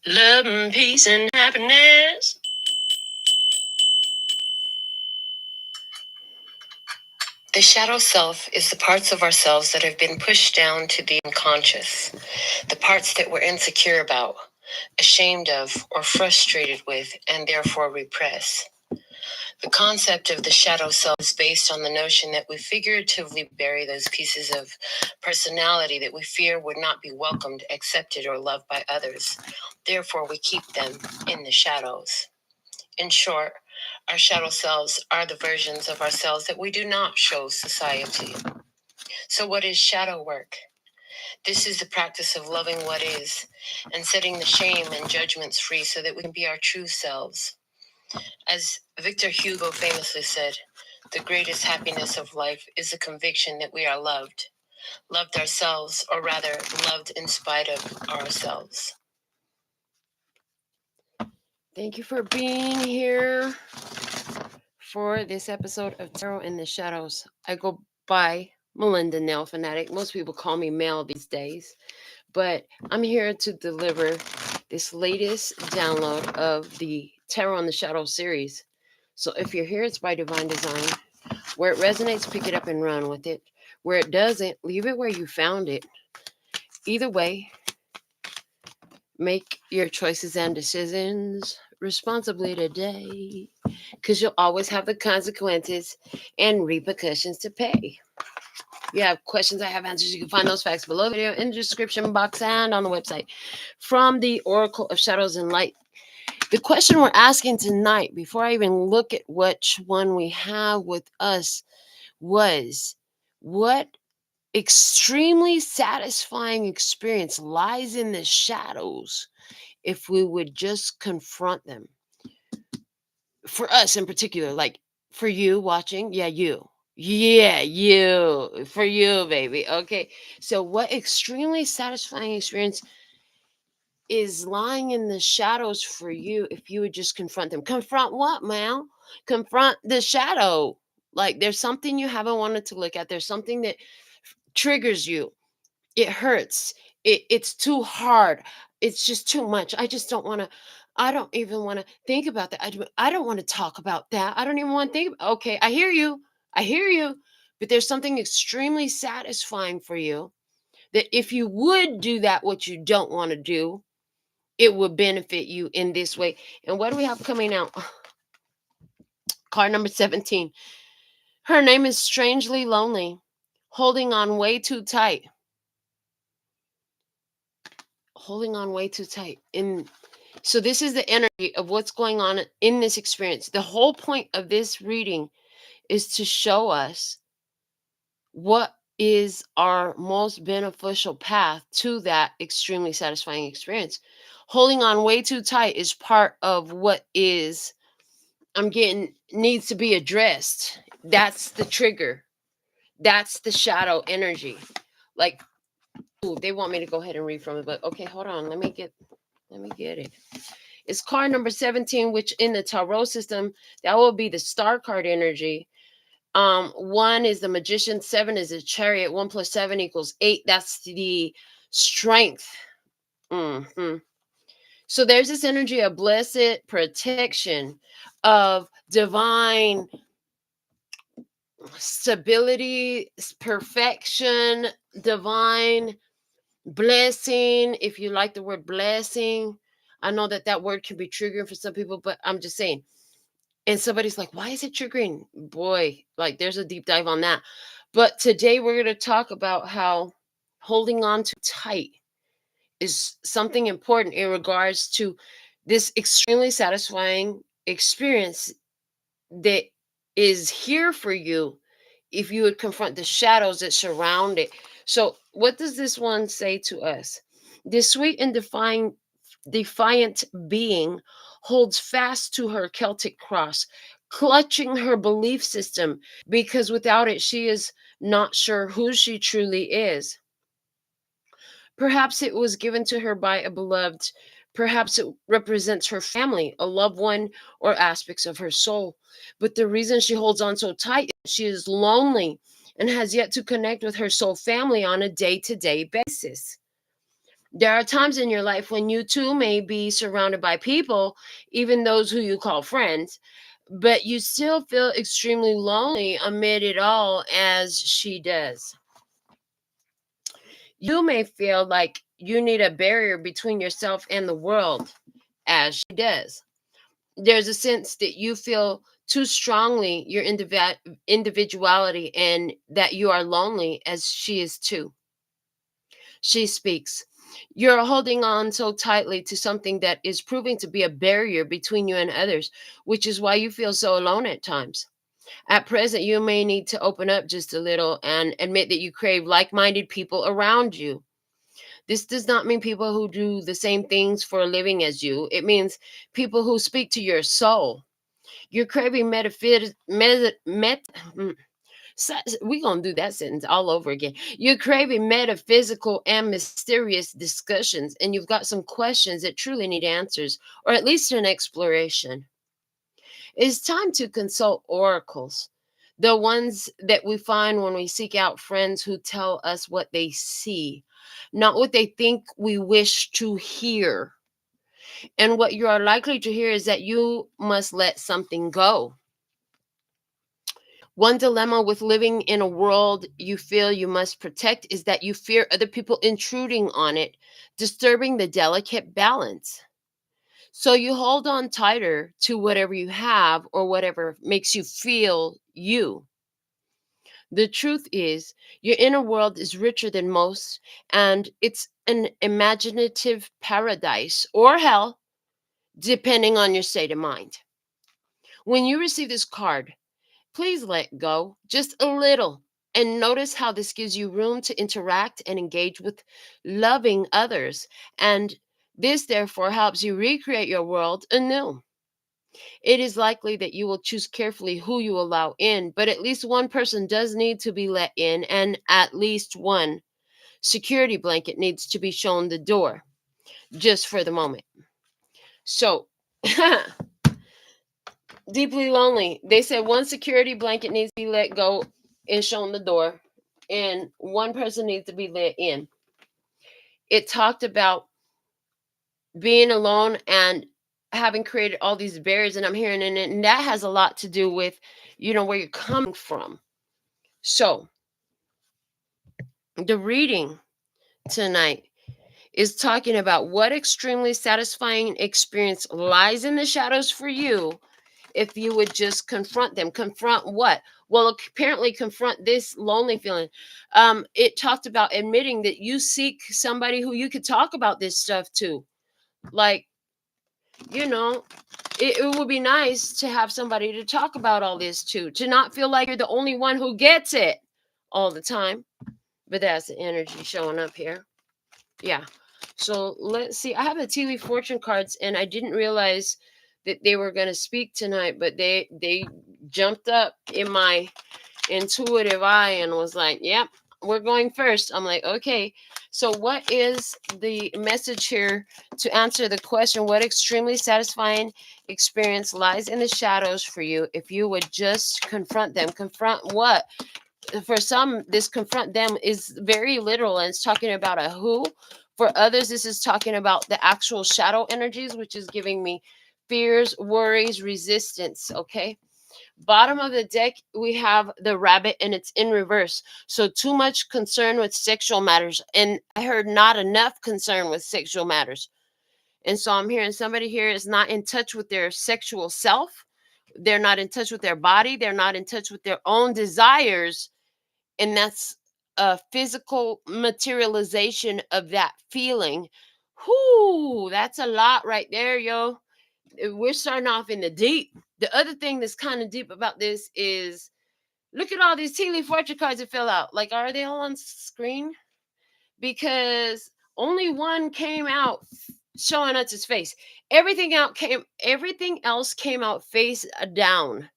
Love and peace and happiness. The shadow self is the parts of ourselves that have been pushed down to the unconscious, the parts that we're insecure about, ashamed of, or frustrated with, and therefore repress. The concept of the shadow self is based on the notion that we figuratively bury those pieces of personality that we fear would not be welcomed, accepted, or loved by others. Therefore, we keep them in the shadows. In short, our shadow selves are the versions of ourselves that we do not show society. So, what is shadow work? This is the practice of loving what is and setting the shame and judgments free so that we can be our true selves. As Victor Hugo famously said, the greatest happiness of life is the conviction that we are loved, loved ourselves, or rather, loved in spite of ourselves. Thank you for being here for this episode of Tarot in the Shadows. I go by Melinda NailFanatic. Most people call me Mel these days, but I'm here to deliver this latest download of the Tarot in the Shadows series. So if you're here, it's by divine design. Where it resonates, pick it up and run with it. Where it doesn't, leave it where you found it. Either way, make your choices and decisions responsibly today, because you'll always have the consequences and repercussions to pay. If you have questions, I have answers. You can find those facts below the video in the description box and on the website. From the Oracle of Shadows and Light, the question we're asking tonight, before I even look at which one we have with us, was what extremely satisfying experience lies in the shadows if we would just confront them? For us in particular, like for you watching, you. Yeah, you. For you, baby. Okay. So, what extremely satisfying experience is lying in the shadows for you if you would just confront them? Confront what, Mal? Confront the shadow. Like, there's something you haven't wanted to look at, there's something that triggers you. It hurts. It's too hard. It's just too much. I don't even want to think about that. I don't want to talk about that. I don't even want to think. Okay, I hear you. I hear you. But there's something extremely satisfying for you that if you would do that, what you don't want to do, it would benefit you in this way. And what do we have coming out? Card number 17. Her name is Strangely Lonely, holding on way too tight. Holding on way too tight. And so this is the energy of what's going on in this experience. The whole point of this reading is to show us what is our most beneficial path to that extremely satisfying experience. Holding on way too tight is part of what is needs to be addressed. That's the trigger. That's the shadow energy. Like, ooh, they want me to go ahead and read from it, but okay, hold on. Let me get it. It's card number 17, which in the tarot system, that will be the star card energy. 1 is the Magician, 7 is a Chariot, 1 plus 7 equals 8. That's the strength. So there's this energy of blessed protection, of divine stability, perfection, divine blessing. If you like the word blessing, I know that word can be triggering for some people, but I'm just saying. And somebody's like, why is it triggering? Boy, like there's a deep dive on that. But today we're going to talk about how holding on too tight is something important in regards to this extremely satisfying experience that is here for you if you would confront the shadows that surround it. So, what does this one say to us? This sweet and defiant being holds fast to her Celtic cross, clutching her belief system, because without it, she is not sure who she truly is. Perhaps it was given to her by a beloved. Perhaps it represents her family, a loved one, or aspects of her soul. But the reason she holds on so tight is she is lonely and has yet to connect with her soul family on a day-to-day basis. There are times in your life when you too may be surrounded by people, even those who you call friends, but you still feel extremely lonely amid it all, as she does. You may feel like you need a barrier between yourself and the world, as she does. There's a sense that you feel too strongly your individuality and that you are lonely, as she is too. She speaks. You're holding on so tightly to something that is proving to be a barrier between you and others, which is why you feel so alone at times. At present, you may need to open up just a little and admit that you crave like minded people around you. This does not mean people who do the same things for a living as you. It means people who speak to your soul. You're craving we're going to do that sentence all over again. You're craving metaphysical and mysterious discussions, and you've got some questions that truly need answers, or at least an exploration. It's time to consult oracles, the ones that we find when we seek out friends who tell us what they see, not what they think we wish to hear. And what you are likely to hear is that you must let something go. One dilemma with living in a world you feel you must protect is that you fear other people intruding on it, disturbing the delicate balance. So you hold on tighter to whatever you have or whatever makes you feel you. The truth is, your inner world is richer than most, and it's an imaginative paradise or hell, depending on your state of mind. When you receive this card, please let go just a little and notice how this gives you room to interact and engage with loving others. And this, therefore, helps you recreate your world anew. It is likely that you will choose carefully who you allow in, but at least one person does need to be let in, and at least one security blanket needs to be shown the door, just for the moment. So, deeply lonely. They said one security blanket needs to be let go and shown the door, and one person needs to be let in. It talked about being alone and having created all these barriers, and I'm hearing in it, and that has a lot to do with, where you're coming from. So, the reading tonight is talking about what extremely satisfying experience lies in the shadows for you if you would just confront them. Confront what? Well, apparently confront this lonely feeling. It talked about admitting that you seek somebody who you could talk about this stuff to. Like, you know, it would be nice to have somebody to talk about all this to not feel like you're the only one who gets it all the time. But that's the energy showing up here. Yeah. So let's see. I have the TV fortune cards, and I didn't realize that they were going to speak tonight, but they jumped up in my intuitive eye and was like, "Yep, we're going first." I'm like, "Okay." So what is the message here to answer the question, what extremely satisfying experience lies in the shadows for you if you would just confront them? Confront what? For some, this confront them is very literal, and it's talking about a who. For others, this is talking about the actual shadow energies, which is giving me fears, worries, resistance. Okay. Bottom of the deck, we have the rabbit, and it's in reverse. So too much concern with sexual matters. And I heard not enough concern with sexual matters. And so I'm hearing somebody here is not in touch with their sexual self. They're not in touch with their body. They're not in touch with their own desires, and that's a physical materialization of that feeling. Whoo, that's a lot right there, yo. We're starting off in the deep. The other thing that's kind of deep about this is look at all these tea leaf fortune cards that fell out. Like, are they all on screen? Because only one came out showing us his face. Everything else came out face down.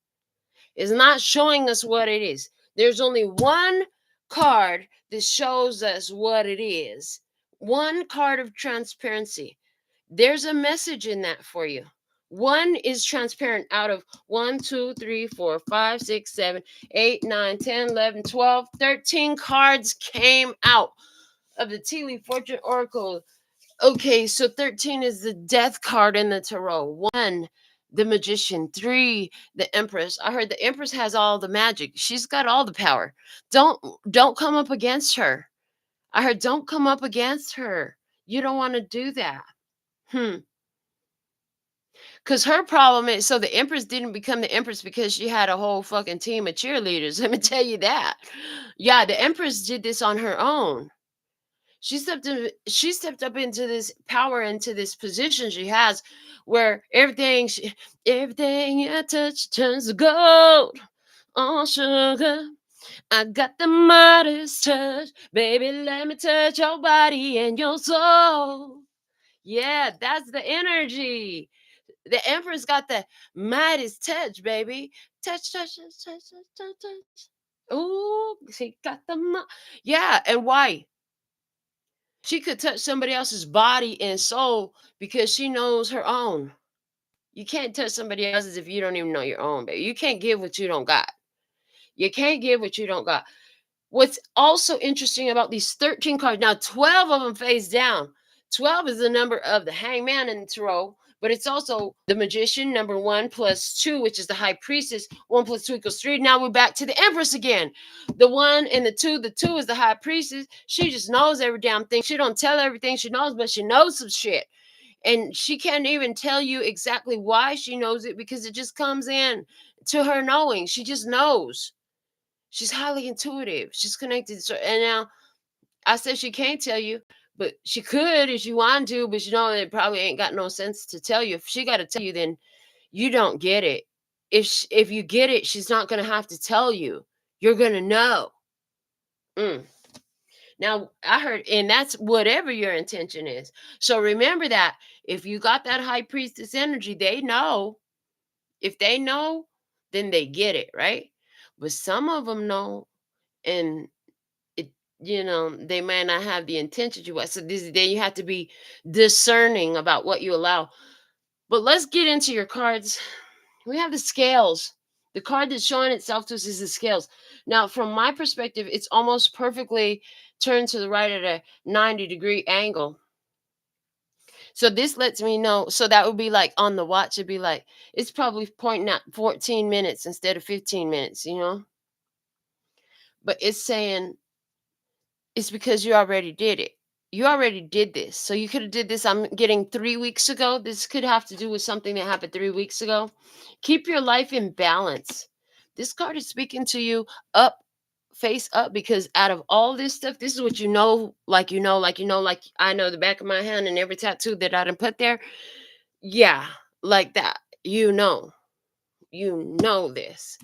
Is not showing us what it is. There's only one card that shows us what it is. One card of transparency. There's a message in that for you. One is transparent out of 1, 2, 3, 4, 5, 6, 7, 8, 9, 10, 11, 12, 13 cards came out of the Tea Leaf Fortune Oracle. Okay, so 13 is the death card in the tarot. 1, the magician. 3, the empress. I heard the empress has all the magic. She's got all the power. Don't come up against her. I heard don't come up against her. You don't want to do that. Because her problem is, so the empress didn't become the empress because she had a whole fucking team of cheerleaders. Let me tell you that. Yeah, the empress did this on her own. She stepped up into this power, into this position she has, where everything you touch turns to gold. Oh sugar, I got the Midas touch, baby. Let me touch your body and your soul. Yeah, that's the energy. The Emperor's got the Midas touch, baby. Touch, touch, touch, touch, touch, touch, touch. Ooh, she got the yeah. And why? She could touch somebody else's body and soul because she knows her own. You can't touch somebody else's if you don't even know your own, baby. You can't give what you don't got. You can't give what you don't got. What's also interesting about these 13 cards, now 12 of them face down. 12 is the number of the hangman in the tarot, but it's also the magician, number 1 plus 2, which is the high priestess. 1 plus 2 equals 3. Now we're back to the empress again. The 1 and the 2. The 2 is the high priestess. She just knows every damn thing. She don't tell everything she knows, but she knows some shit. And she can't even tell you exactly why she knows it because it just comes in to her knowing. She just knows. She's highly intuitive. She's connected. So, and now I said she can't tell you, but she could if she wanted to, but you know, it probably ain't got no sense to tell you. If she got to tell you, then you don't get it. If you get it, she's not going to have to tell you. You're going to know. Now, I heard, and that's whatever your intention is. So remember that if you got that high priestess energy, they know. If they know, then they get it, right? But some of them know, and it, they may not have the intention to. So then you have to be discerning about what you allow. But let's get into your cards. We have the scales. The card that's showing itself to us is the scales. Now, from my perspective, it's almost perfectly turned to the right at a 90-degree angle. So this lets me know. So that would be like on the watch, it'd be like, it's probably pointing at 14 minutes instead of 15 minutes, But it's saying it's because you already did it. You already did this. So you could have did this, I'm getting 3 weeks ago. This could have to do with something that happened 3 weeks ago. Keep your life in balance. This card is speaking to you up, face up, because out of all this stuff, this is what you know, like like I know the back of my hand and every tattoo that I done put there. Yeah, like that. You know this.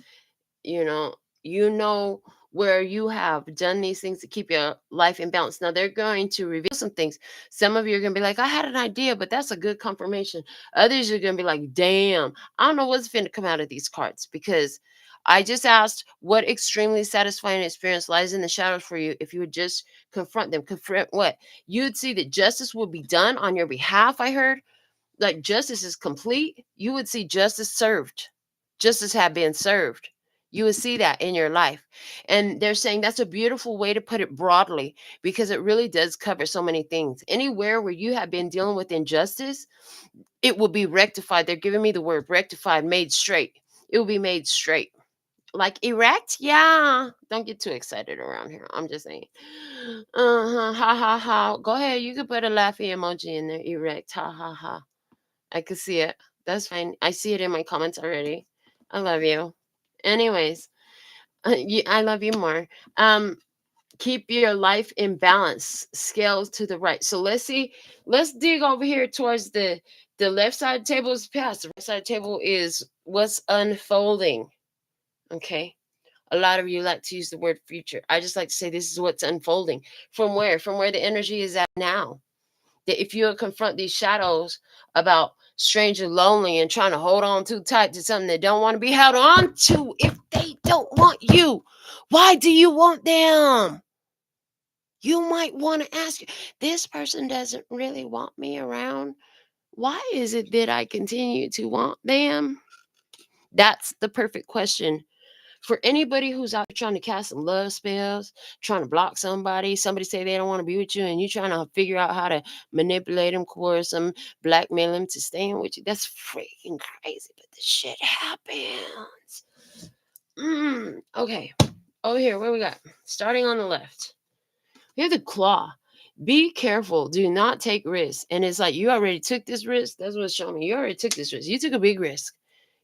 You know, you know where you have done these things to keep your life in balance. Now they're going to reveal some things. Some of you are going to be like, I had an idea, but that's a good confirmation. Others are going to be like, damn, I don't know what's going to come out of these cards, because I just asked what extremely satisfying experience lies in the shadows for you. If you would just confront them, confront what? You'd see that justice will be done on your behalf. I heard like justice is complete. You would see justice served. Justice had been served. You would see that in your life. And they're saying that's a beautiful way to put it broadly, because it really does cover so many things. Anywhere where you have been dealing with injustice, it will be rectified. They're giving me the word rectified, made straight. It will be made straight. Like erect? Yeah. Don't get too excited around here. I'm just saying. Uh-huh. Ha ha ha. Go ahead. You can put a laughy emoji in there. Erect. Ha ha ha. I could see it. That's fine. I see it in my comments already. I love you. Anyways, I love you more. Keep your life in balance. Scales to the right. So let's see. Let's dig over here towards the left side table is past. The right side table is what's unfolding. Okay. A lot of you like to use the word future. I just like to say this is what's unfolding. From where? From where the energy is at now. That if you confront these shadows about strange and lonely and trying to hold on too tight to something they don't want to be held on to, if they don't want you, why do you want them? You might want to ask, this person doesn't really want me around. Why is it that I continue to want them? That's the perfect question For anybody who's out there trying to cast some love spells, trying to block somebody say they don't want to be with you, and you trying to figure out how to manipulate them, coerce them, blackmail them to staying with you, that's freaking crazy. But this shit happens. Okay. Over here, what we got? Starting on the left. We have the claw. Be careful. Do not take risks. And it's like, you already took this risk. That's what's showing me. You already took this risk. You took a big risk.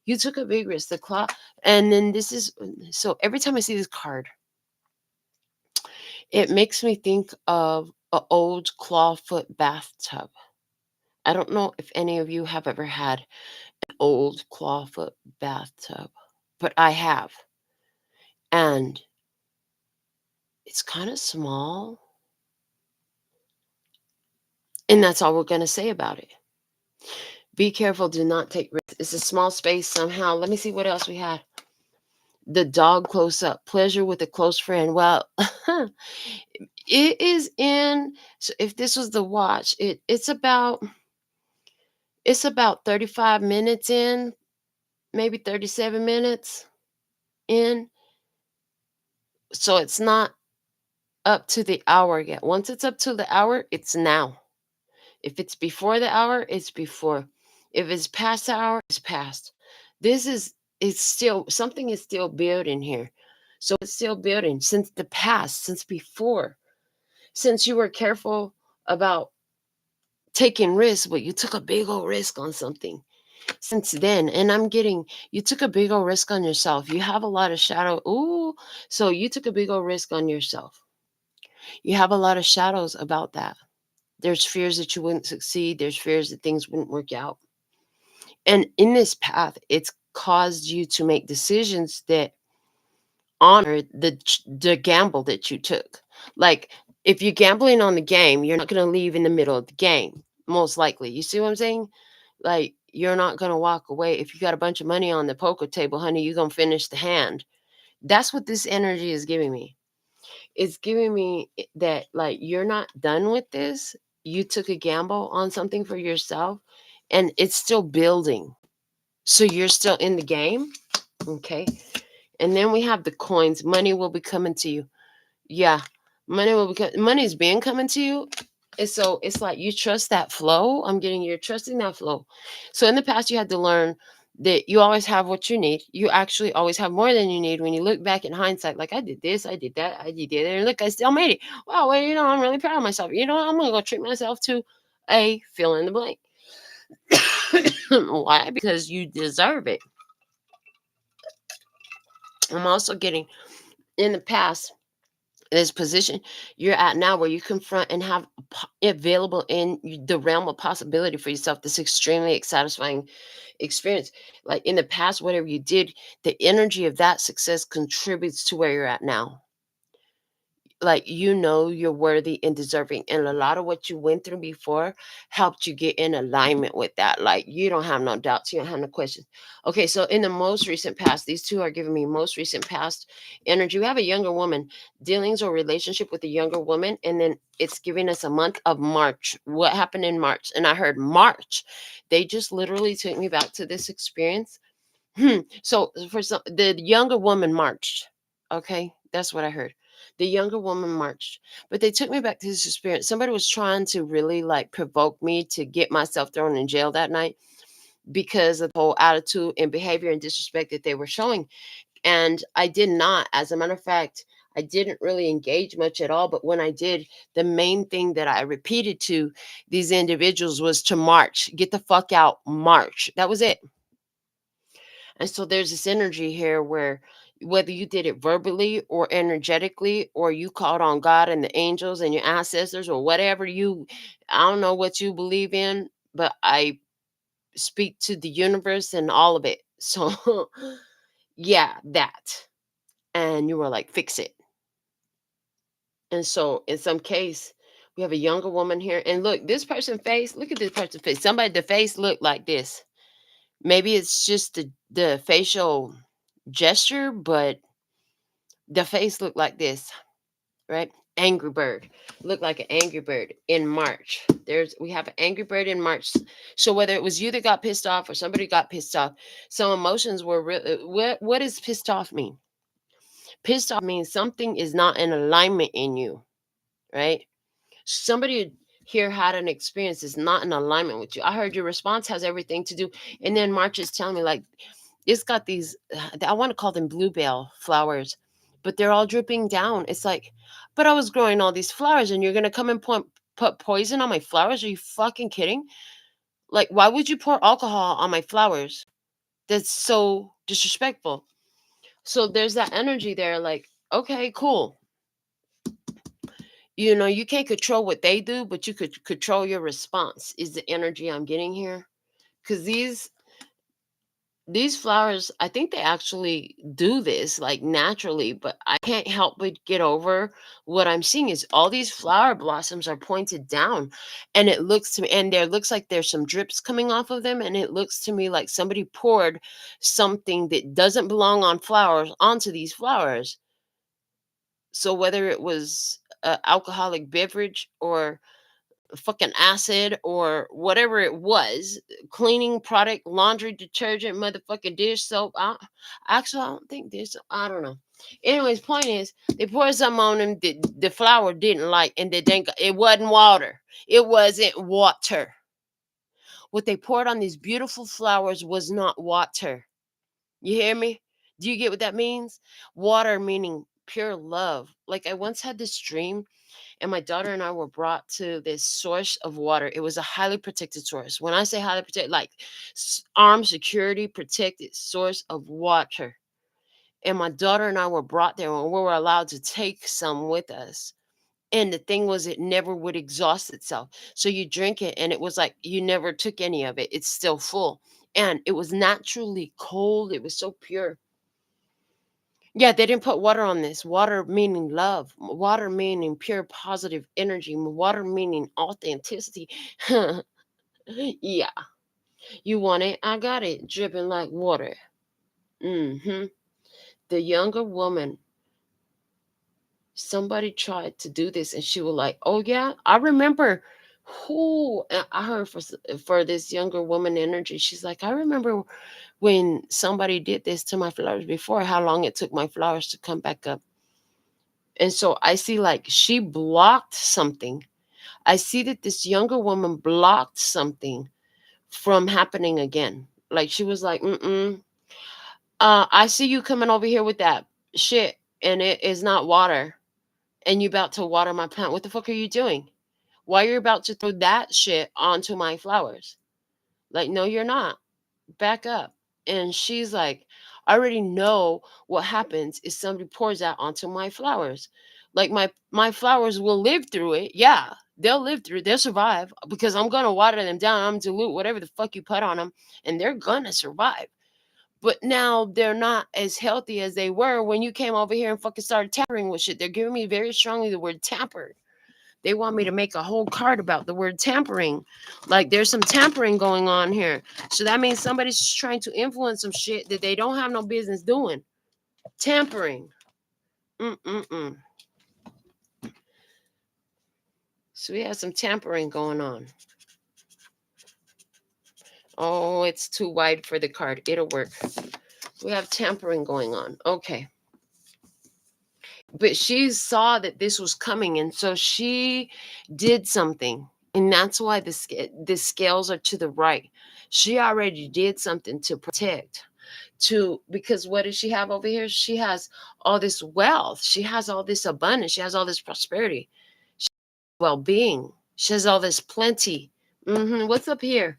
You took a big risk. The claw. And then this is, so every time I see this card, it makes me think of an old clawfoot bathtub. I don't know if any of you have ever had an old clawfoot bathtub, but I have. And it's kind of small. And that's all we're going to say about it. Be careful. Do not take risks. It's a small space somehow. Let me see what else we had. The dog close up. Pleasure with a close friend. Well, it is in. So if this was the watch, it's about 35 minutes in, maybe 37 minutes in. So it's not up to the hour yet. Once it's up to the hour, it's now. If it's before the hour, it's before. If it's past the hour, it's past. It's still, something is still building here. So it's still building since the past, since before. Since you were careful about taking risks, but you took a big old risk on something. Since then, and I'm getting, you took a big old risk on yourself. You have a lot of shadow. Ooh, so you took a big old risk on yourself. You have a lot of shadows about that. There's fears that you wouldn't succeed. There's fears that things wouldn't work out. And in this path, it's caused you to make decisions that honor the gamble that you took. Like, if you're gambling on the game, you're not going to leave in the middle of the game, most likely. You see what I'm saying? Like, you're not going to walk away. If you got a bunch of money on the poker table, honey, you're going to finish the hand. That's what this energy is giving me. It's giving me that, like, you're not done with this. You took a gamble on something for yourself, and it's still building. So you're still in the game. Okay. And then we have the coins. Money will be coming to you. Yeah. Money is being coming to you. And so it's like you trust that flow. I'm getting, you're trusting that flow. So in the past, you had to learn that you always have what you need. You actually always have more than you need. When you look back in hindsight, like, I did this, I did that, I did that, and look, I still made it. Wow, well, I'm really proud of myself. I'm gonna go treat myself to a fill in the blank. Why? Because you deserve it. I'm also getting, in the past, this position you're at now, where you confront and have available in the realm of possibility for yourself, this extremely satisfying experience. Like, in the past, whatever you did, the energy of that success contributes to where you're at now. Like, you're worthy and deserving, and a lot of what you went through before helped you get in alignment with that. Like, you don't have no doubts, you don't have no questions. Okay, so in the most recent past, these two are giving me most recent past energy. We have a younger woman, dealings or relationship with a younger woman, and then it's giving us a month of March. What happened in March? And I heard March. They just literally took me back to this experience. So the younger woman marched. Okay, that's what I heard. The younger woman marched, but they took me back to this experience. Somebody was trying to really, like, provoke me to get myself thrown in jail that night because of the whole attitude and behavior and disrespect that they were showing. And I did not. As a matter of fact, I didn't really engage much at all. But when I did, the main thing that I repeated to these individuals was to march. Get the fuck out, march. That was it. And so there's this energy here where, whether you did it verbally or energetically, or you called on God and the angels and your ancestors, or whatever I don't know what you believe in, but I speak to the universe and all of it. So yeah, that. And you were like, fix it. And so in some case, we have a younger woman here. And look, this person's face, look at this person's face. The face looked like this. Maybe it's just the facial gesture, but the face looked like this, right? Angry bird. Looked like an angry bird in March. We have an angry bird in March. So whether it was you that got pissed off or somebody got pissed off, some emotions were real. What does pissed off mean? Pissed off means something is not in alignment in you, right? Somebody here had an experience that's not in alignment with you. I heard your response has everything to do. And then March is telling me, like, it's got these, I want to call them bluebell flowers, but they're all dripping down. It's like, but I was growing all these flowers and you're going to come and put poison on my flowers? Are you fucking kidding? Like, why would you pour alcohol on my flowers? That's so disrespectful. So there's that energy there, like, okay, cool. You can't control what they do, but you could control your response, is the energy I'm getting here. Because these flowers, I think they actually do this like naturally, but I can't help but get over what I'm seeing is all these flower blossoms are pointed down. And it looks to me, and there looks like there's some drips coming off of them. And it looks to me like somebody poured something that doesn't belong on flowers onto these flowers. So whether it was a alcoholic beverage or fucking acid or whatever it was, cleaning product, laundry detergent, motherfucking dish soap. Actually, I don't think this. I don't know. Anyways, point is, they poured something on them that the flower didn't like, and it wasn't water. It wasn't water. What they poured on these beautiful flowers was not water. You hear me? Do you get what that means? Water meaning pure love. Like, I once had this dream, and my daughter and I were brought to this source of water. It was a highly protected source. When I say highly protected, like armed security protected source of water. And my daughter and I were brought there, and we were allowed to take some with us. And the thing was, it never would exhaust itself. So you drink it, and it was like you never took any of it. It's still full. And it was naturally cold. It was so pure. Yeah, they didn't put water on this. Water meaning love. Water meaning pure positive energy. Water meaning authenticity. Yeah. You want it? I got it. Dripping like water. Mm-hmm. The younger woman, somebody tried to do this and she was like, oh yeah, I remember who I heard for this younger woman energy. She's like, I remember when somebody did this to my flowers before, how long it took my flowers to come back up. And so I see like she blocked something. I see that this younger woman blocked something from happening again. Like she was like, I see you coming over here with that shit and it is not water. And you about to water my plant. What the fuck are you doing? Why you're about to throw that shit onto my flowers? Like, no, you're not. Back up. And she's like, I already know what happens if somebody pours that onto my flowers. Like my flowers will live through it. Yeah, they'll live through it. They'll survive because I'm gonna water them down. I'm dilute whatever the fuck you put on them, and they're gonna survive. But now they're not as healthy as they were when you came over here and fucking started tampering with shit. They're giving me very strongly the word tampered. They want me to make a whole card about the word tampering. Like there's some tampering going on here. So that means somebody's trying to influence some shit that they don't have no business doing. Tampering. Mm-mm-mm. So we have some tampering going on. Oh, it's too wide for the card. It'll work. We have tampering going on. Okay. But she saw that this was coming, and so she did something. And that's why the scales are to the right. She already did something to protect. Because what does she have over here? She has all this wealth. She has all this abundance. She has all this prosperity. She has well-being. She has all this plenty. What's up here?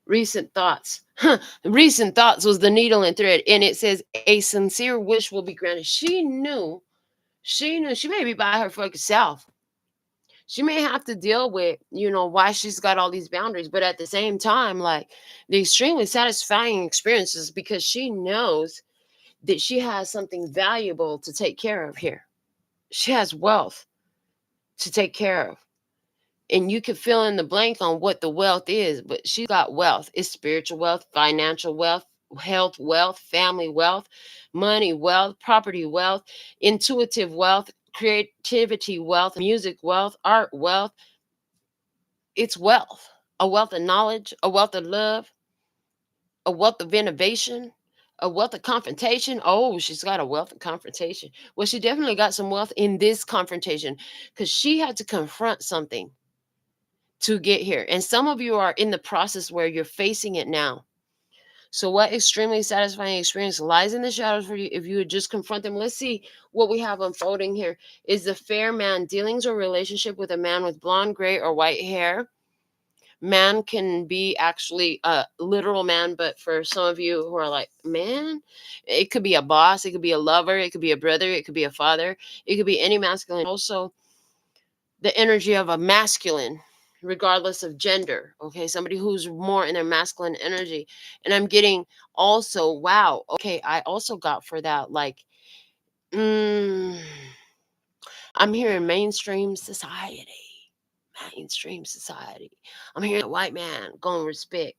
Recent thoughts. Recent thoughts was the needle and thread. And it says, a sincere wish will be granted. She knew she may be by her fucking self. She may have to deal with, why she's got all these boundaries, but at the same time, like the extremely satisfying experiences because she knows that she has something valuable to take care of here. She has wealth to take care of. And you can fill in the blank on what the wealth is, but she got wealth. It's spiritual wealth, financial wealth, health wealth, family wealth, money wealth, property wealth, intuitive wealth, creativity wealth, music wealth, art wealth. It's wealth. A wealth of knowledge, a wealth of love, a wealth of innovation, A wealth of confrontation. Oh, she's got a wealth of confrontation. Well, she definitely got some wealth in this confrontation because she had to confront something to get here. And some of you are in the process where you're facing it now. So, what extremely satisfying experience lies in the shadows for you if you would just confront them? Let's see what we have unfolding here. Is the fair man dealings or relationship with a man with blonde, gray, or white hair? Man can be actually a literal man, but for some of you who are like, man, it could be a boss, it could be a lover, it could be a brother, it could be a father, it could be any masculine. Also, the energy of a masculine, regardless of gender. Okay, somebody who's more in their masculine energy. And I'm getting also, wow, okay, I also got for that, like, mm, I'm hearing mainstream society. Mainstream society. I'm hearing a white man gonna respect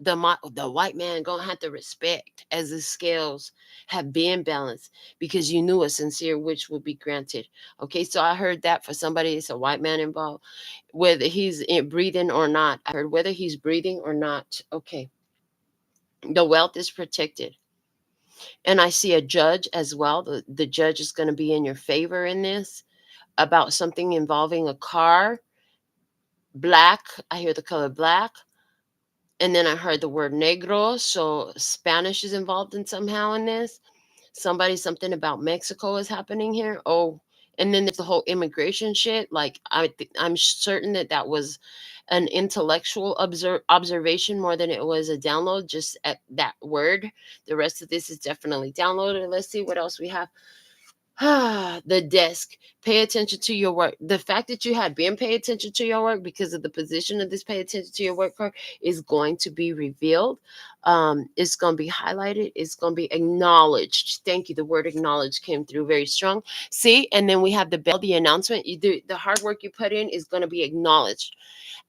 the white man gonna have to respect as the scales have been balanced because you knew a sincere wish would be granted. Okay, so I heard that for somebody, it's a white man involved, whether he's breathing or not. I heard whether he's breathing or not. Okay, the wealth is protected. And I see a judge as well. The judge is going to be in your favor in this about something involving a car. Black, I hear the color black. And then I heard the word negro, so Spanish is involved in somehow in this. Something about Mexico is happening here. Oh, and then there's the whole immigration shit. Like I'm certain that that was an intellectual observation more than it was a download. Just at that word. The rest of this is definitely downloaded. Let's see what else we have. The desk. Pay attention to your work. The fact that you had been paying attention to your work because of the position of this pay attention to your work card is going to be revealed. It's going to be highlighted. It's going to be acknowledged. Thank you. The word acknowledged came through very strong. See, and then we have the bell, the announcement. You do the hard work you put in is going to be acknowledged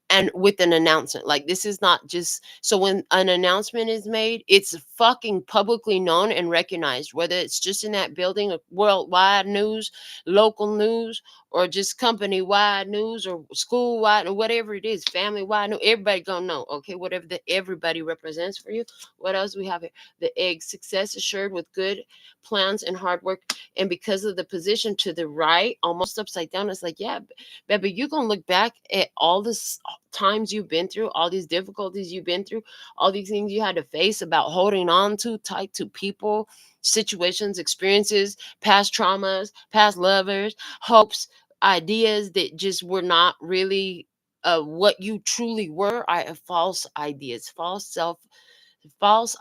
and with an announcement. Like, this is not just so when an announcement is made, it's fucking publicly known and recognized, whether it's just in that building, worldwide news, local news, or just company wide news or school wide or whatever it is, family wide news. Everybody gonna know. Okay, whatever the everybody represents for you. What else we have here? The egg, success assured with good plans and hard work. And because of the position to the right, almost upside down, it's like, yeah, baby, you're gonna look back at all this times you've been through, all these difficulties you've been through, all these things you had to face about holding on to tight to people, situations, experiences, past traumas, past lovers, hopes, ideas that just were not really what you truly were. False ideas, false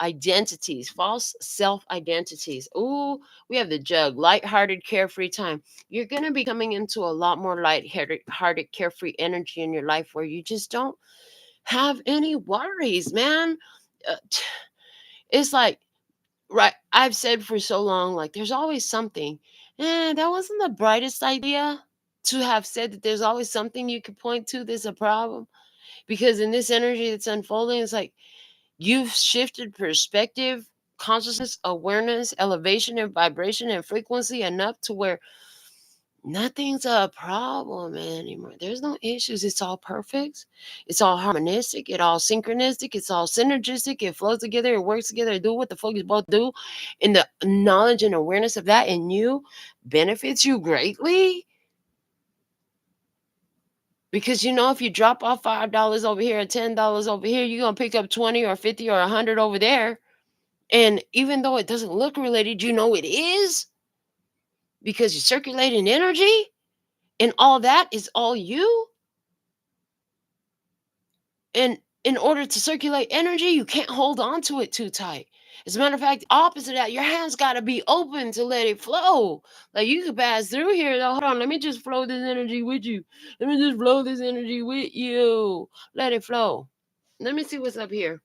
identities, false self identities. Ooh, we have the jug, lighthearted, carefree time. You're going to be coming into a lot more lighthearted, carefree energy in your life where you just don't have any worries, man. Uh, it's like, right, I've said for so long, like, there's always something. That wasn't the brightest idea to have said that there's always something you could point to that's a problem. Because in this energy that's unfolding, it's like, you've shifted perspective, consciousness, awareness, elevation, and vibration and frequency enough to where nothing's a problem anymore. There's no issues. It's all perfect. It's all harmonistic. It's all synchronistic. It's all synergistic. It flows together. It works together. It do what the fuck you both do. And the knowledge and awareness of that in you benefits you greatly. Because you know, if you drop off $5 over here or $10 over here, you're gonna pick up 20 or 50 or 100 over there. And even though it doesn't look related, you know it is because you're circulating energy and all that is all you. And in order to circulate energy, you can't hold on to it too tight. As a matter of fact, opposite of that, your hands got to be open to let it flow. Like, you could pass through here. Though. Hold on, let me just flow this energy with you. Let me just flow this energy with you. Let it flow. Let me see what's up here.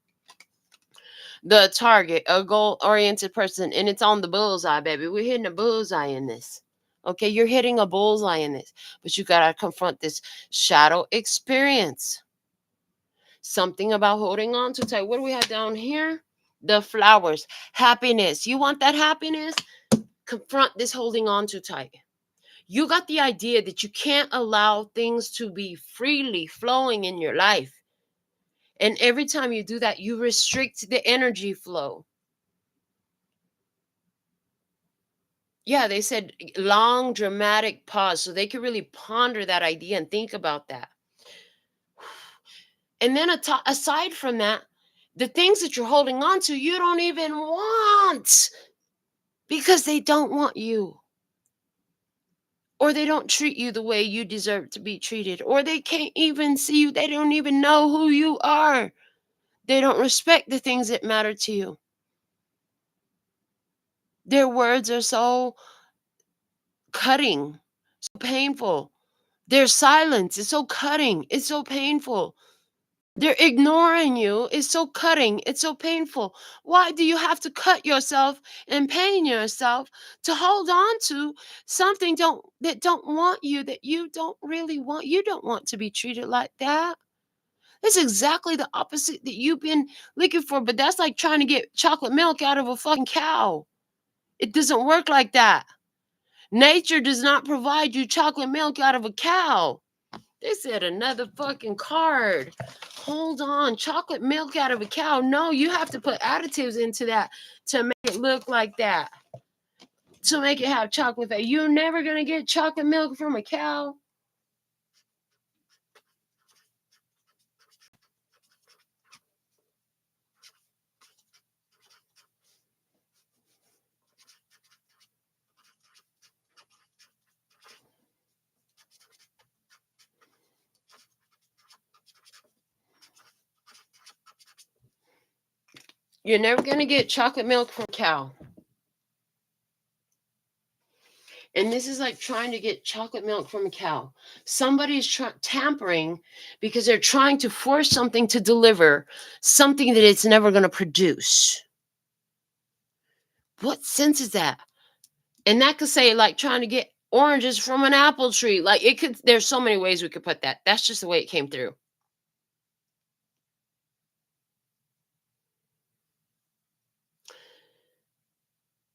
The target, a goal-oriented person, and it's on the bullseye, baby. We're hitting a bullseye in this. Okay, you're hitting a bullseye in this, but you gotta confront this shadow experience. Something about holding on too tight. What do we have down here? The flowers, happiness. You want that happiness? Confront this holding on too tight. You got the idea that you can't allow things to be freely flowing in your life. And every time you do that, you restrict the energy flow. Yeah, they said long dramatic pause so they could really ponder that idea and think about that. And then aside from that, the things that you're holding on to, you don't even want because they don't want you. Or they don't treat you the way you deserve to be treated. Or they can't even see you. They don't even know who you are. They don't respect the things that matter to you. Their words are so cutting, so painful. Their silence is so cutting. It's so painful. They're ignoring you. It's so cutting. It's so painful. Why do you have to cut yourself and pain yourself to hold on to something that don't want you, that you don't really want? You don't want to be treated like that. It's exactly the opposite that you've been looking for, but that's like trying to get chocolate milk out of a fucking cow. It doesn't work like that. Nature does not provide you chocolate milk out of a cow. They said another fucking card. Hold on. Chocolate milk out of a cow. No, you have to put additives into that to make it look like that. To make it have chocolate fat. You're never going to get chocolate milk from a cow. You're never going to get chocolate milk from a cow. And this is like trying to get chocolate milk from a cow. Somebody's tampering because they're trying to force something to deliver something that it's never going to produce. What sense is that? And that could say like trying to get oranges from an apple tree. Like it could, there's so many ways we could put that. That's just the way it came through.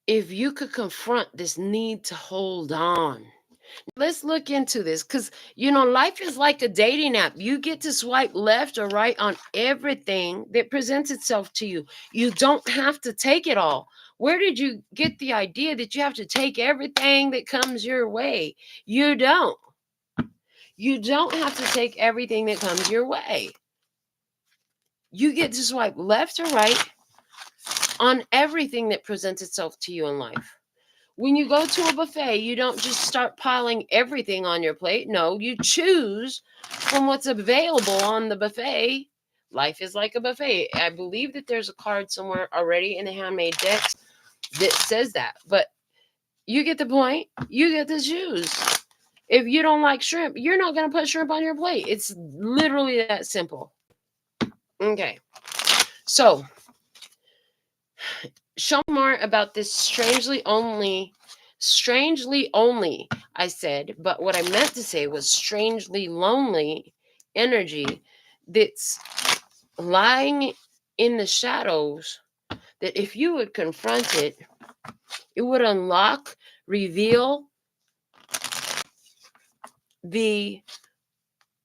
If you could confront this need to hold on, let's look into this because, life is like a dating app. You get to swipe left or right on everything that presents itself to you. You don't have to take it all. Where did you get the idea that you have to take everything that comes your way? You don't. You don't have to take everything that comes your way. You get to swipe left or right on everything that presents itself to you in life. When you go to a buffet, you don't just start piling everything on your plate. No, you choose from what's available on the buffet. Life is like a buffet. I believe that there's a card somewhere already in the handmade decks that says that. But you get the point. You get to choose. If you don't like shrimp, you're not going to put shrimp on your plate. It's literally that simple. Okay. So, show more about this strangely only, I said, but what I meant to say was strangely lonely energy that's lying in the shadows, that if you would confront it, it would unlock, reveal the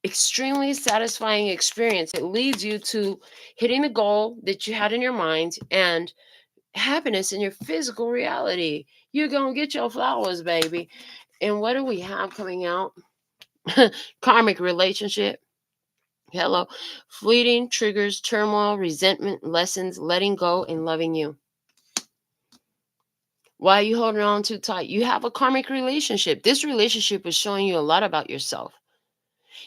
extremely satisfying experience that leads you to hitting the goal that you had in your mind and happiness in your physical reality. You're gonna get your flowers, baby. And what do we have coming out? Karmic relationship. Hello. Fleeting triggers turmoil, resentment, lessons, letting go, and loving you. Why are you holding on too tight? You have a karmic relationship. This relationship is showing you a lot about yourself.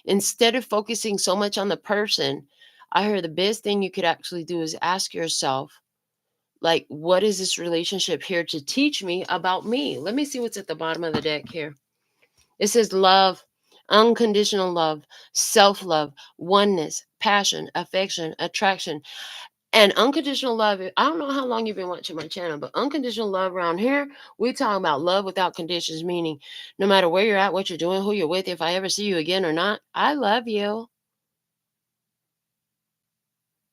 Instead of focusing so much on the person, I heard the best thing you could actually do is ask yourself, like, what is this relationship here to teach me about me? Let me see what's at the bottom of the deck here. It says love, unconditional love, self-love, oneness, passion, affection, attraction. And unconditional love, I don't know how long you've been watching my channel, but unconditional love around here, we talking about love without conditions, meaning no matter where you're at, what you're doing, who you're with, if I ever see you again or not, I love you.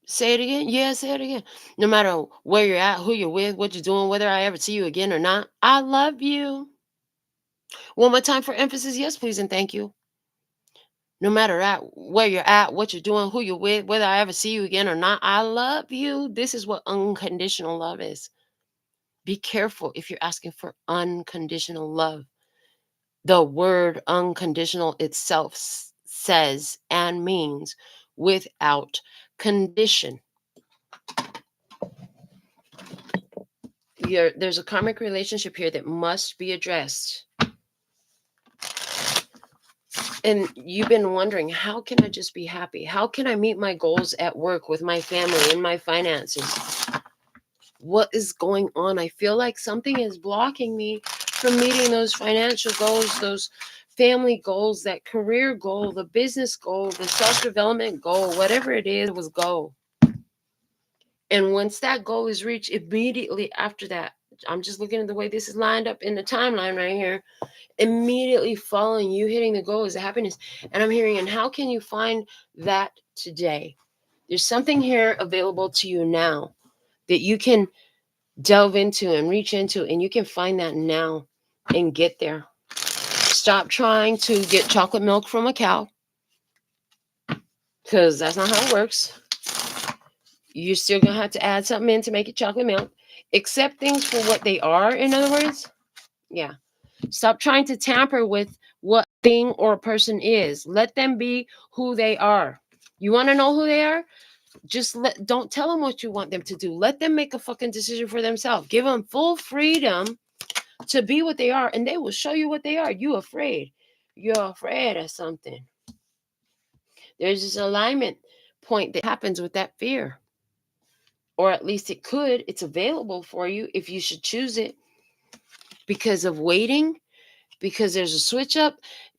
Say it again. Yeah, say it again. No matter where you're at, who you're with, what you're doing, whether I ever see you again or not, I love you. One more time for emphasis. Yes, please, and thank you. No matter where you're at, what you're doing, who you're with, whether I ever see you again or not, I love you. This is what unconditional love is. Be careful if you're asking for unconditional love. The word unconditional itself says and means without condition. There's a karmic relationship here that must be addressed. And you've been wondering, how can I just be happy? How can I meet my goals at work, with my family, and my finances? What is going on? I feel like something is blocking me from meeting those financial goals, those family goals, that career goal, the business goal, the self-development goal, whatever it is, was goal. And once that goal is reached, immediately after that, I'm just looking at the way this is lined up in the timeline right here. Immediately following you hitting the goal is the happiness. And I'm hearing, and how can you find that today? There's something here available to you now that you can delve into and reach into, and you can find that now and get there. Stop trying to get chocolate milk from a cow, because that's not how it works. You're still going to have to add something in to make it chocolate milk. Accept things for what they are, in other words. Yeah. Stop trying to tamper with what thing or person is. Let them be who they are. You want to know who they are? Don't tell them what you want them to do. Let them make a fucking decision for themselves. Give them full freedom to be what they are, and they will show you what they are. You're afraid of something. There's this alignment point that happens with that fear, or at least it could. It's available for you if you should choose it, because of waiting, because there's a switch up.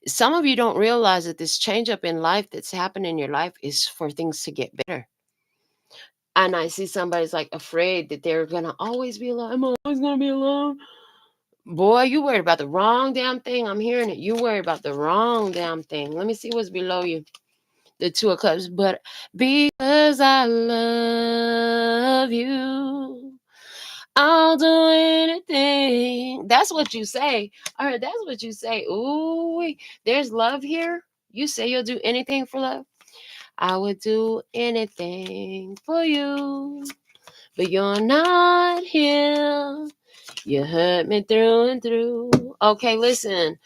Some of you don't realize that this change up in life that's happened in your life is for things to get better. And I see somebody's like afraid that they're gonna always be alone. I'm always gonna be alone. Boy, you worried about the wrong damn thing. I'm hearing it. You worried about the wrong damn thing. Let me see what's below you. The Two of Cups. But because I love you, I'll do anything. That's what you say. I heard that's what you say. Ooh, there's love here. You say you'll do anything for love. I would do anything for you, but you're not here. You hurt me through and through. Okay, listen.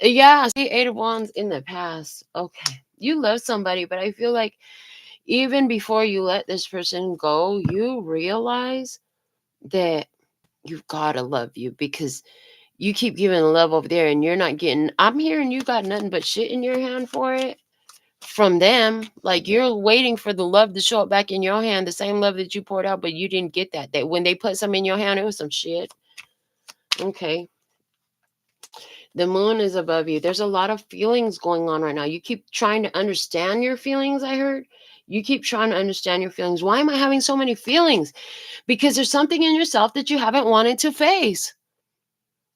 Yeah, I see 8 of Wands in the past. Okay. You love somebody, but I feel like even before you let this person go, you realize that you've got to love you, because you keep giving love over there and you're not getting. I'm hearing you got nothing but shit in your hand for it from them. Like, you're waiting for the love to show up back in your hand, the same love that you poured out, but you didn't get that. That when they put some in your hand, it was some shit. Okay. The moon is above you. There's a lot of feelings going on right now. You keep trying to understand your feelings, I heard. You keep trying to understand your feelings. Why am I having so many feelings? Because there's something in yourself that you haven't wanted to face.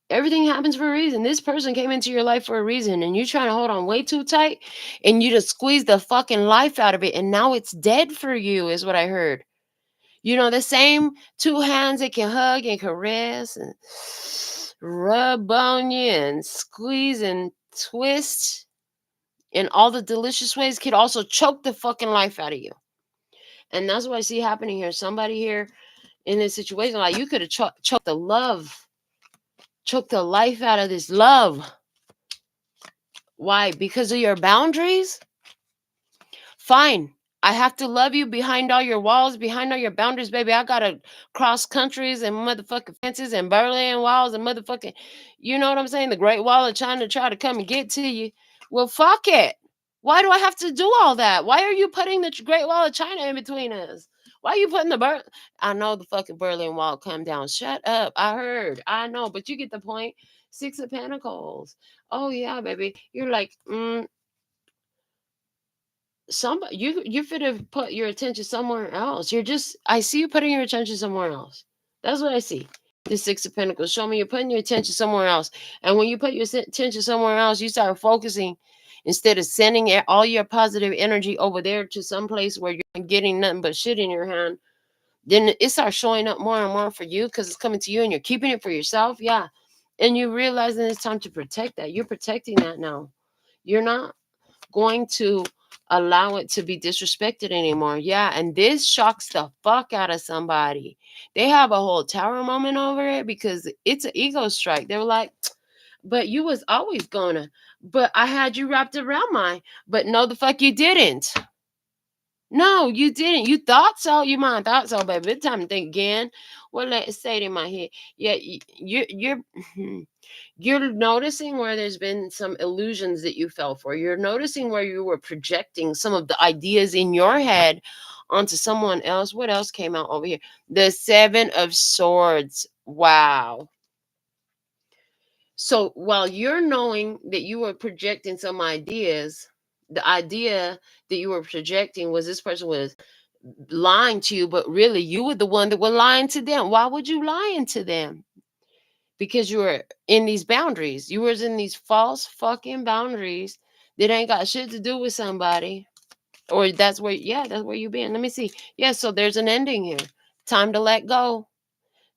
Everything happens for a reason. This person came into your life for a reason, and you're trying to hold on way too tight, and you just squeeze the fucking life out of it, and now it's dead for you, is what I heard. You know, the same two hands that can hug and caress and rub on you and squeeze and twist in all the delicious ways could also choke the fucking life out of you. And that's what I see happening here. Somebody here in this situation, like, you could have choked the love, choked the life out of this love. Why? Because of your boundaries? Fine. I have to love you behind all your walls, behind all your boundaries, baby. I gotta cross countries and motherfucking fences and Berlin walls and motherfucking, you know what I'm saying? The Great Wall of China to try to come and get to you. Well, fuck it. Why do I have to do all that? Why are you putting the Great Wall of China in between us? Why are you putting I know the fucking Berlin Wall come down. Shut up. I heard. I know, but you get the point. 6 of Pentacles. Oh yeah, baby. You're like, somebody, you fit have put your attention somewhere else. I see you putting your attention somewhere else. That's what I see. The 6 of Pentacles. Show me you're putting your attention somewhere else. And when you put your attention somewhere else, you start focusing instead of sending all your positive energy over there to some place where you're getting nothing but shit in your hand. Then it starts showing up more and more for you because it's coming to you and you're keeping it for yourself. Yeah. And you realize that it's time to protect that. You're protecting that now. You're not going to allow it to be disrespected anymore. Yeah, and this shocks the fuck out of somebody. They have a whole tower moment over it because it's an ego strike. They were like, but you was always gonna, but I had you wrapped around mine. But no, the fuck you didn't. No, you didn't. You thought so. You might have thought so, baby. It's time to think again. Well, let's say it in my head. Yeah, you're you're noticing where there's been some illusions that you fell for. You're noticing where you were projecting some of the ideas in your head onto someone else. What else came out over here? The Seven of Swords. Wow. So while you're knowing that you were projecting some ideas, the idea that you were projecting was this person was lying to you, but really you were the one that were lying to them. Why would you lie to them? Because you were in these boundaries. You was in these false fucking boundaries that ain't got shit to do with somebody. Or that's where, yeah, that's where you been. Let me see. Yeah, so there's an ending here. Time to let go.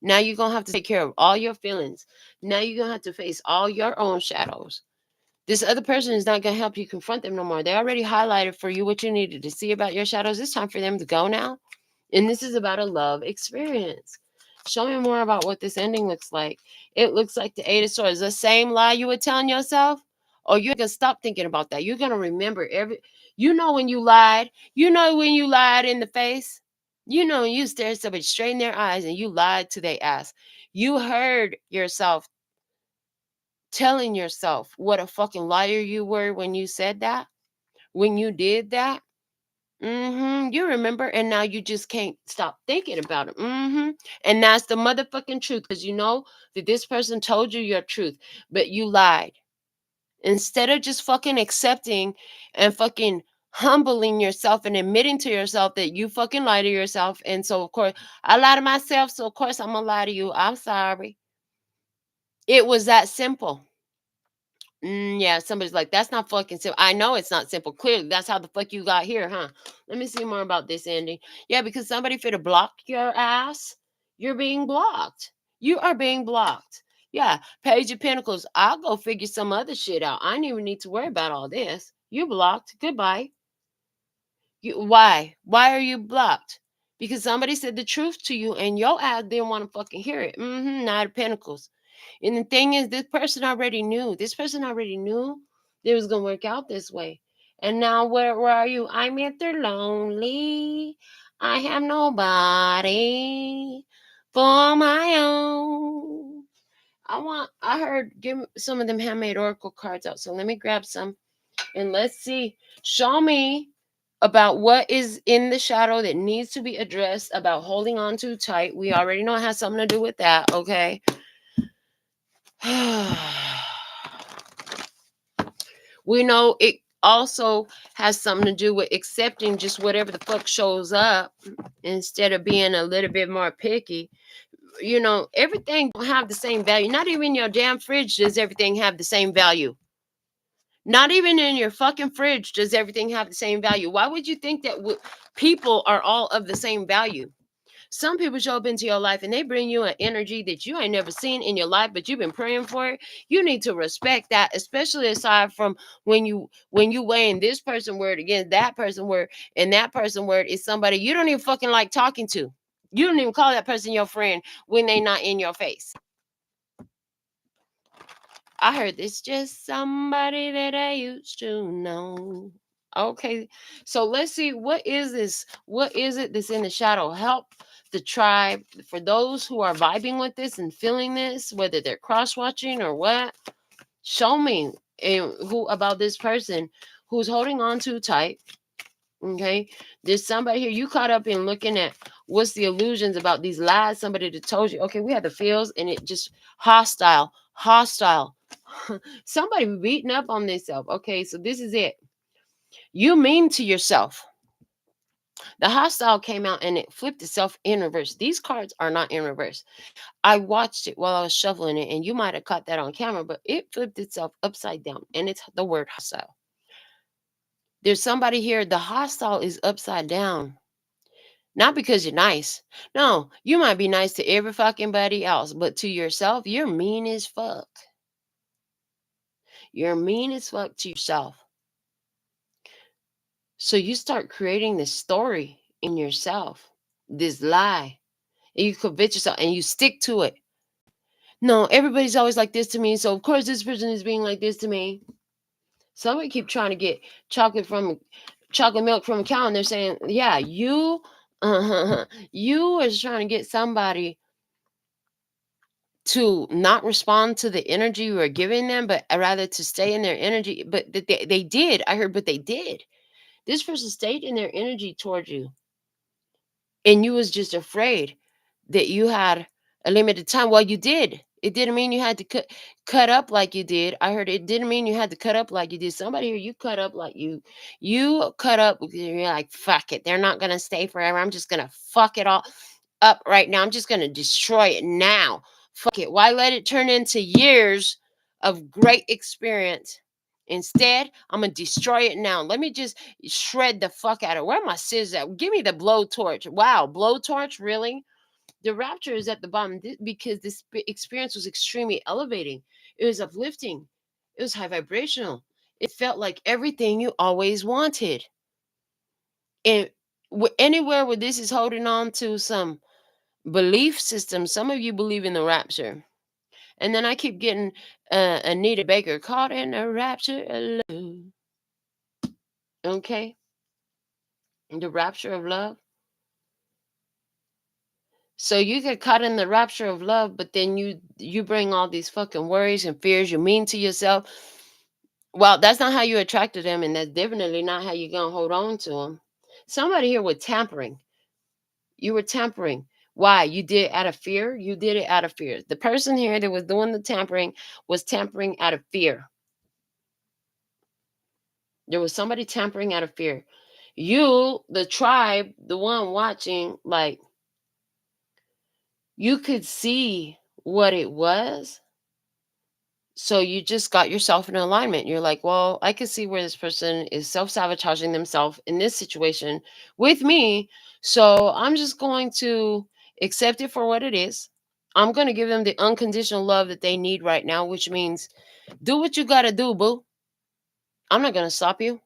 Now you're going to have to take care of all your feelings. Now you're going to have to face all your own shadows. This other person is not going to help you confront them no more. They already highlighted for you what you needed to see about your shadows. It's time for them to go now. And this is about a love experience. Show me more about what this ending looks like. It looks like the Eight of Swords. The same lie you were telling yourself? Or you're going to stop thinking about that. You're going to remember you know when you lied. You know when you lied in the face. You know when you stared somebody straight in their eyes and you lied to their ass. You heard yourself telling yourself what a fucking liar you were when you said that. When you did that. You remember, and now you just can't stop thinking about it. And that's the motherfucking truth, because you know that this person told you your truth, but you lied. Instead of just fucking accepting and fucking humbling yourself and admitting to yourself that you fucking lie to yourself. And so, of course, I lie to myself, so of course I'm gonna lie to you. I'm sorry. It was that simple. Yeah, somebody's like, that's not fucking simple. I know it's not simple. Clearly, that's how the fuck you got here, huh? Let me see more about this ending. Yeah, because somebody fit to block your ass. You're being blocked. You are being blocked. Yeah, Page of Pentacles. I'll go figure some other shit out. I don't even need to worry about all this. You blocked. Goodbye. Why? Why are you blocked? Because somebody said the truth to you and your ass didn't want to fucking hear it. Knight of Pentacles. And the thing is, this person already knew. This person already knew it was gonna work out this way. And now where are you? I'm at there lonely. I have nobody for my own. I heard give some of them handmade oracle cards out. So let me grab some and let's see. Show me about what is in the shadow that needs to be addressed about holding on too tight. We already know it has something to do with that, okay? We know it also has something to do with accepting just whatever the fuck shows up instead of being a little bit more picky. You know, everything don't have the same value. Not even your damn fridge does everything have the same value. Not even in your fucking fridge does everything have the same value. Why would you think that people are all of the same value? Some people show up into your life and they bring you an energy that you ain't never seen in your life, but you've been praying for it. You need to respect that, especially aside from when you weighing this person word against that person word, and that person word is somebody you don't even fucking like talking to. You don't even call that person your friend when they not in your face. I heard it's just somebody that I used to know. Okay, so let's see, what is this? What is it that's in the shadow? Help the tribe, for those who are vibing with this and feeling this, whether they're cross watching or what. Show me who about this person who's holding on too tight. Okay, there's somebody here you caught up in looking at what's the illusions about these lies somebody that told you. Okay, we had the feels and it just hostile. Somebody beating up on themselves. Okay, so this is it. You mean to yourself. The hostile came out and it flipped itself in reverse. These cards are not in reverse. I watched it while I was shuffling it, and you might have caught that on camera, but it flipped itself upside down, and it's the word hostile. There's somebody here, the hostile is upside down. Not because you're nice. No, you might be nice to every fucking body else, but to yourself, you're mean as fuck. You're mean as fuck to yourself. So you start creating this story in yourself, this lie, and you convince yourself and you stick to it. No, everybody's always like this to me, so of course this person is being like this to me. Somebody keep trying to get chocolate milk from a cow, and they're saying, "Yeah, you, you are trying to get somebody to not respond to the energy you are giving them, but rather to stay in their energy." But they did. I heard, but they did. This person stayed in their energy towards you, and you was just afraid that you had a limited time. Well, you did. It didn't mean you had to cut up like you did. I heard it didn't mean you had to cut up like you did. Somebody here, you cut up like you cut up. You're like, fuck it. They're not gonna stay forever. I'm just gonna fuck it all up right now. I'm just gonna destroy it now. Fuck it. Why let it turn into years of great experience? Instead, I'm gonna destroy it now. Let me just shred the fuck out of it. Where are my scissors at? Give me the blowtorch. Wow, blowtorch, really? The rapture is at the bottom because this experience was extremely elevating. It was uplifting. It was high vibrational. It felt like everything you always wanted. And anywhere where this is holding on to some belief system, some of you believe in the rapture. And then I keep getting Anita Baker caught in a rapture of love. Okay? The rapture of love. So you get caught in the rapture of love, but then you bring all these fucking worries and fears. You mean to yourself. Well, that's not how you attracted them, and that's definitely not how you're gonna hold on to them. Somebody here with tampering. You were tampering. Why? You did it out of fear. You did it out of fear. The person here that was doing the tampering was tampering out of fear. There was somebody tampering out of fear. You, the tribe, the one watching, like, you could see what it was. So you just got yourself in alignment. You're like, well, I can see where this person is self-sabotaging themselves in this situation with me. So I'm just going to accept it for what it is. I'm going to give them the unconditional love that they need right now, which means do what you got to do, boo. I'm not going to stop you.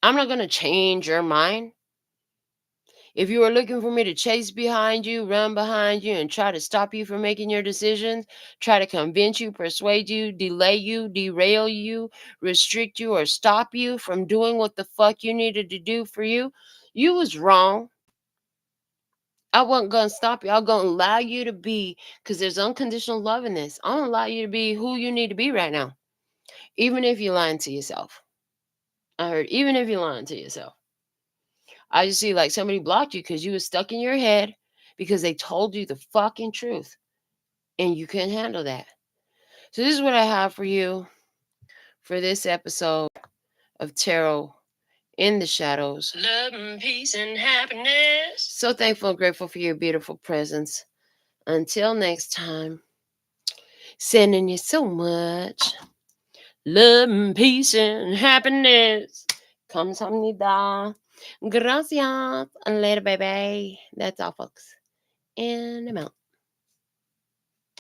I'm not going to change your mind. If you are looking for me to chase behind you, run behind you, and try to stop you from making your decisions, try to convince you, persuade you, delay you, derail you, restrict you, or stop you from doing what the fuck you needed to do for you, you was wrong. I wasn't going to stop you. I'm going to allow you to be, because there's unconditional love in this. I'm going to allow you to be who you need to be right now, even if you're lying to yourself. I heard, even if you're lying to yourself. I just see like somebody blocked you because you was stuck in your head because they told you the fucking truth and you couldn't handle that. So this is what I have for you for this episode of Tarot in the Shadows. Love and peace and happiness. So thankful and grateful for your beautiful presence. Until next time, sending you so much love and peace and happiness. Kamsahamnida. Gracias. Later, baby. That's all, folks. And I'm out.